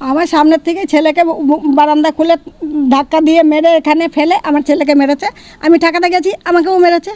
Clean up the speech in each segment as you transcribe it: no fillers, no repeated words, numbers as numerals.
আমার সামনের থেকে ছেলেকে বারান্দা খুলে ধাক্কা দিয়ে মেরে এখানে ফেলে আমার ছেলেকে মেরেছে। আমি ঠেকাতে গেছি, আমাকেও মেরেছে।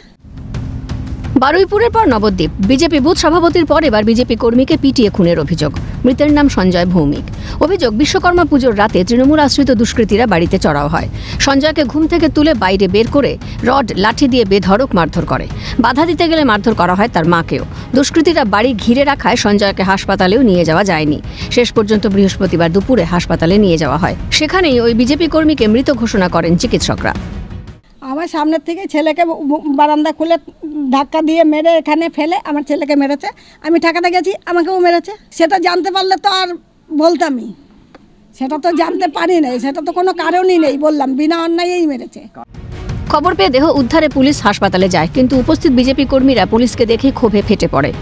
বারুইপুরের পর নবদ্বীপ। বিজেপি বুথ সভাপতির পর এবার বিজেপি কর্মীকে পিটিয়ে খুনের অভিযোগ। মৃতের নাম সঞ্জয় ভৌমিক। অভিযোগ, বিশ্বকর্মা পুজোর রাতে তৃণমূল আশ্রিত দুষ্কৃতীরা বাড়িতে চড়াও হয়। সঞ্জয়কে ঘুম থেকে তুলে বাইরে বের করে রড লাঠি দিয়ে বেধড়ক মারধর করে। বাধা দিতে গেলে মারধর করা হয় তার মাকেও। দুষ্কৃতীরা বাড়ি ঘিরে রাখায় সঞ্জয়কে হাসপাতালেও নিয়ে যাওয়া যায়নি। শেষ পর্যন্ত বৃহস্পতিবার দুপুরে হাসপাতালে নিয়ে যাওয়া হয়। সেখানেই ওই বিজেপি কর্মীকে মৃত ঘোষণা করেন চিকিৎসকরা। আমার সামনের থেকে ছেলেকে বারান্দা খুলে ধাক্কা দিয়ে মেরে এখানে ফেলে আমার ছেলেকে মেরেছে। আমি ঠেকাতে গেছি, আমাকেও মেরেছে। সেটা জানতে পারলে তো আর বলতামই, সেটা তো জানতে পারি নাই, সেটা তো কোনো কারণই নেই, বললাম বিনা অন্যায়েই মেরেছে। খবর পেয়ে দেহ উদ্ধারে পুলিশ হাসপাতালে যায়, কিন্তু উপস্থিত বিজেপি কর্মীরা পুলিশকে দেখে ক্ষোভে ফেটে পড়ে।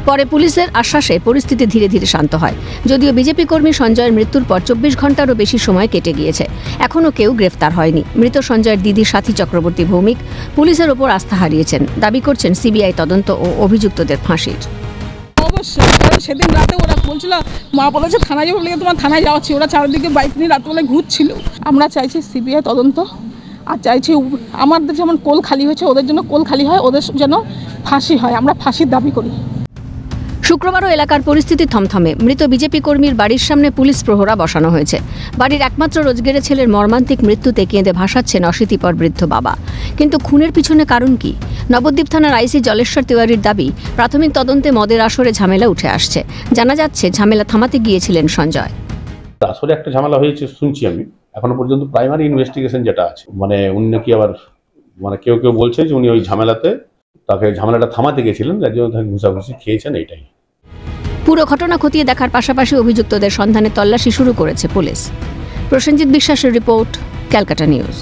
পরে পুলিশের আশ্বাসে পরিস্থিতি ধীরে ধীরে শান্ত হয়। যদিও বিজেপি কর্মী সঞ্জয়ের মৃত্যুর পর 24 ঘন্টারও বেশি সময় কেটে গিয়েছে, এখনও কেউ গ্রেফতার হয়নি। মৃত সঞ্জয়ের দিদি সাথী চক্রবর্তী ভৌমিক পুলিশের ওপর আস্থা হারিয়েছেন। দাবি করছেন সিবিআই তদন্ত ও অভিযুক্তদের ফাঁসির। অবশ্যই সেদিন রাতে ওরা বলছিল, মা বলেছে থানায় যাবো, বলে তোমার থানায় যাওয়াচ্ছি। ওরা চারিদিকে বাইক নিয়ে রাতবেলায় ঘুরছিল। আমরা চাইছি সিবিআই তদন্ত, আর চাইছি আমাদের যেমন কোল খালি হয়েছে ওদের জন্য কোল খালি হয়, ওদের যেন ফাঁসি হয়। আমরা ফাঁসির দাবি করি। শুক্রবারও এলাকার পরিস্থিতি থমথমে। মৃত বিজেপি কর্মীর বাড়ির সামনে পুলিশ প্রহরা বসানো হয়েছে। বাড়ির একমাত্র রোজগেরে ছেলের মর্মান্তিক মৃত্যুতে কেঁদে ভাসাচ্ছেন অশীতিপর বৃদ্ধ বাবা। কিন্তু খুনের পিছনে কারণ কি? নবদ্বীপ থানার আইসি জলেশ্বর তিওয়ারির দাবি, প্রাথমিক তদন্তে মদের আসরে ঝামেলা উঠে আসছে। জানা যাচ্ছে ঝামেলা থামাতে গিয়েছিলেন সঞ্জয়। আসলে একটা ঝামেলা হয়েছে শুনছি আমি, এখনো পর্যন্ত প্রাইমারি ইনভেস্টিগেশন যেটা আছে, উনি নাকি আবার কেউ কেউ বলছে যে উনি ওই ঝামেলাটা থামাতে গেছিলেন, যার জন্য তাকে ঘুষাঘুষি খেয়েছেন। এইটাই পুরো ঘটনা খতিয়ে দেখার পাশাপাশি অভিযুক্তদের সন্ধানে তল্লাশি শুরু করেছে পুলিশ। প্রসেনজিৎ বিশ্বাসের রিপোর্ট, ক্যালকাটা নিউজ।